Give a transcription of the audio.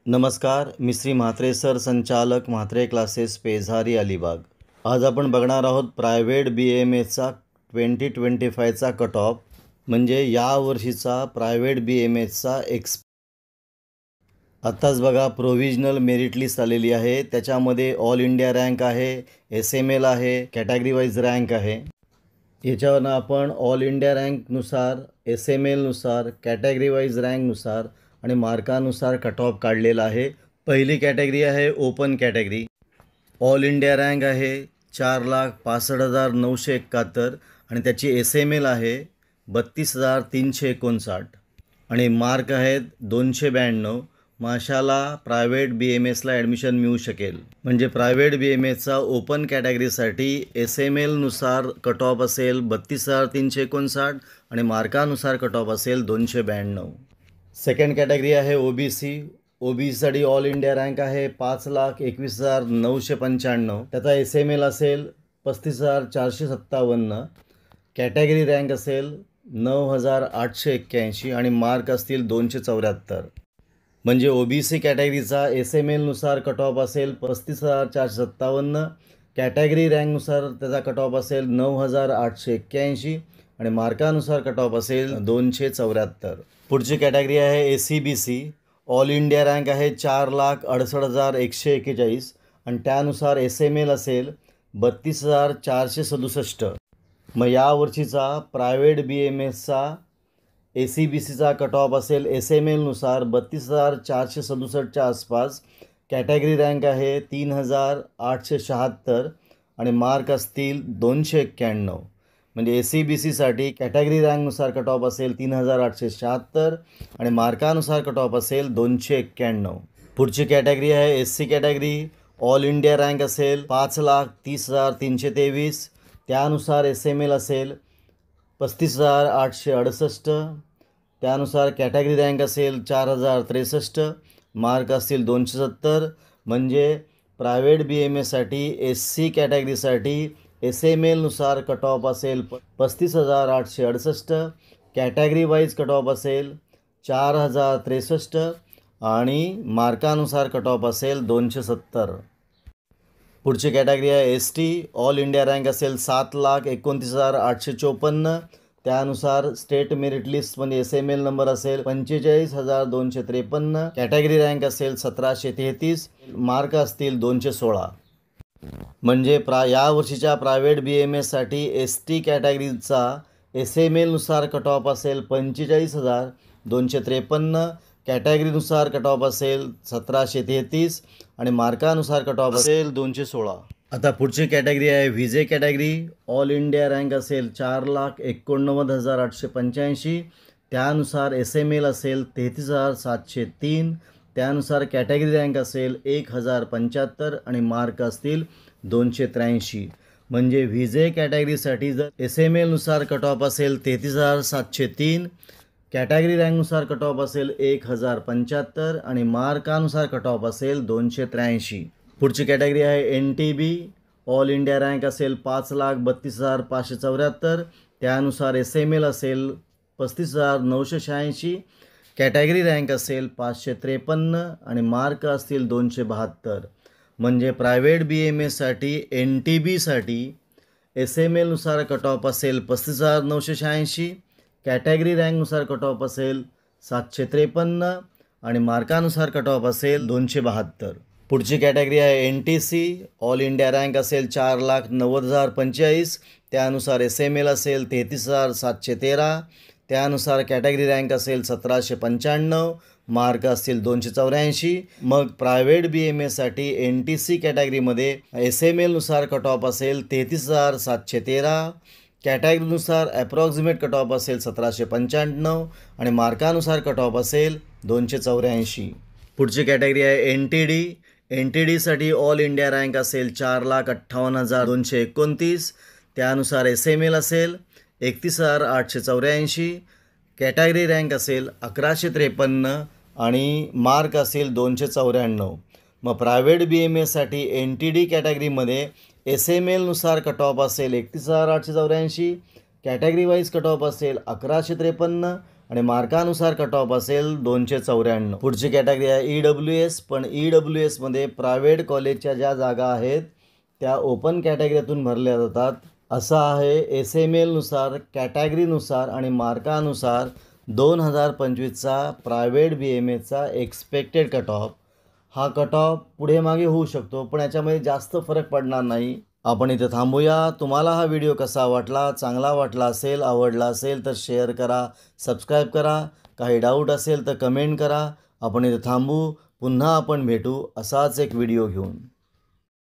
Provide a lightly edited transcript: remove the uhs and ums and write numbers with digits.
नमस्कार, मी श्री म्हात्रे सर, संचालक म्हात्रे क्लासेस, पेझारी, अलिबाग. आज आपण बघणार आहोत प्रायव्हेट BAMSचा 2025चा कट ऑफ, म्हणजे यावर्षीचा प्रायव्हेट BAMSचा आत्ताच बघा प्रोव्हिजनल मेरिट लिस्ट आलेली आहे. त्याच्यामध्ये ऑल इंडिया रँक आहे, SML आहे, कॅटेगरी वाईज रँक आहे. याच्यावरनं आपण ऑल इंडिया रँकनुसार, SMLनुसार, कॅटेगरी वाईज रँकनुसार आणि मार्कानुसार कट ऑफ काढलेला आहे. पहिली कॅटेगरी आहे open category. All India rank आहे 4,65,971 आणि त्याची SML आहे 32,359 आणि मार्क आहेत 292. अशाला प्रायव्हेट BAMSला ॲडमिशन मिळू शकेल. म्हणजे प्रायव्हेट BAMSचा ओपन कॅटेगरीसाठी SMLनुसार कट ऑफ असेल 32,359 आणि मार्कानुसार कट ऑफ असेल 292. सेकंड कॅटेगरी आहे OBCसाठी ऑल इंडिया रँक आहे 5,21,995. त्याचा SML असेल 35,457. कॅटेगरी रँक असेल 9,881 आणि मार्क असतील 274. म्हणजे OBC कॅटेगरीचा SMLनुसार कट ऑफ असेल 35,457. कॅटेगरी रँकनुसार त्याचा कट ऑफ असेल 9,881 आणि मार्कानुसार कट ऑफ असेल 274. पुढची कॅटेगरी आहे ACBC. ऑल इंडिया रँक आहे 4,68,141 आणि त्यानुसार SML असेल 32,467. मग यावर्षीचा प्रायव्हेट BAMSचा ACBCचा कट ऑफ असेल SMLनुसार 32,467च्या आसपास. कॅटेगरी रँक आहे 3,876 आणि मार्क असतील 291. म्हणजे ACBCसाठी कॅटेगरी रँकनुसार कट ऑफ असेल 3,876 आणि मार्कानुसार कट ऑफ असेल 291. पुढची कॅटेगरी आहे SC category. All India rank असेल 5,30,323. त्यानुसार SML असेल 35,868. त्यानुसार कॅटेगरी रँक असेल 4,063. मार्क असतील 270. म्हणजे प्रायव्हेट BAMSसाठी SC कॅटेगरीसाठी SMLनुसार कट ऑफ असेल 35,868. कॅटेगरी वाईज कट ऑफ असेल 4,063 आणि मार्कानुसार कट ऑफ असेल 270. पुढची कॅटेगरी आहे ST. ऑल इंडिया रँक असेल 7,29,854. त्यानुसार स्टेट मेरिट लिस्टमध्ये SML नंबर असेल 45,253. कॅटेगरी रँक असेल 1,733. मार्क असतील 216. म्हणजे यावर्षीच्या प्रायव्हेट BAMSसाठी ST कॅटेगरीचा SMLनुसार कट ऑफ असेल 45,253. कॅटेगरीनुसार कट ऑफ असेल 1,733 आणि मार्कानुसार कट ऑफ असेल 216. आता पुढची कॅटेगरी आहे VJ category. All India rank असेल 4,89,885. त्यानुसार SML असेल 33,703. त्यानुसार कॅटेगरी रँक असेल 1,075 आणि मार्क असतील 283. म्हणजे VJ कॅटेगरीसाठी जर SMLनुसार कट ऑफ असेल 33,703, कॅटेगरी रँकनुसार कट ऑफ असेल 1,075 आणि मार्कानुसार कट ऑफ असेल 283. पुढची कॅटेगरी आहे NTB. ऑल इंडिया रँक असेल 5,32,574. त्यानुसार SML असेल 35,986. कॅटेगरी रँक असेल 553 आणि मार्क असतील 272. म्हणजे प्रायव्हेट BAMSसाठी NTBसाठी SMLनुसार कट ऑफ असेल 35,986. कॅटेगरी रँकनुसार कट ऑफ असेल 753 आणि मार्कानुसार कट ऑफ असेल 272. पुढची कॅटेगरी आहे NTC. ऑल इंडिया रँक असेल 4,90,045. त्यानुसार SML असेल 33,713. त्यानुसार कॅटेगरी रँक असेल 1,795. मार्क असतील 284. मग प्रायव्हेट BAMSसाठी NTC कॅटेगरीमध्ये SMLनुसार कट ऑफ असेल 33,713. कॅटेगरीनुसार ॲप्रॉक्सिमेट कट ऑफ असेल 1,795 आणि मार्कानुसार कट ऑफ असेल 284. पुढची कॅटेगरी आहे NTD. NTDसाठी ऑल इंडिया रँक असेल 4,58,229. त्यानुसार SML असेल 31,884. कॅटेगरी रँक असेल 1,153 आणि मार्क असेल 294. मग प्रायव्हेट BAMSसाठी NTD कॅटेगरीमध्ये SMLनुसार कट ऑफ असेल 31,884. कॅटेगरी वाईज कट ऑफ असेल 1,153 आणि मार्कानुसार कट ऑफ असेल 294. पुढची कॅटेगरी आहे EWS. पण EWSमध्ये प्रायव्हेट कॉलेजच्या ज्या जागा आहेत त्या ओपन कॅटेगरीतून भरल्या जातात. असं आहे SMLनुसार, कॅटेगरीनुसार आणि मार्कानुसार 2025चा प्रायव्हेट BMSचा एक्सपेक्टेड कट ऑफ. हा कट ऑफ पुढे मागे होऊ शकतो, पण याच्यामध्ये जास्त फरक पडणार नाही. आपण इथे थांबूया. तुम्हाला हा व्हिडिओ कसा वाटला, चांगला वाटला असेल, आवडला असेल तर शेअर करा, सबस्क्राईब करा. काही डाऊट असेल तर कमेंट करा. आपण इथे थांबू. पुन्हा आपण भेटू असाच एक व्हिडिओ घेऊन.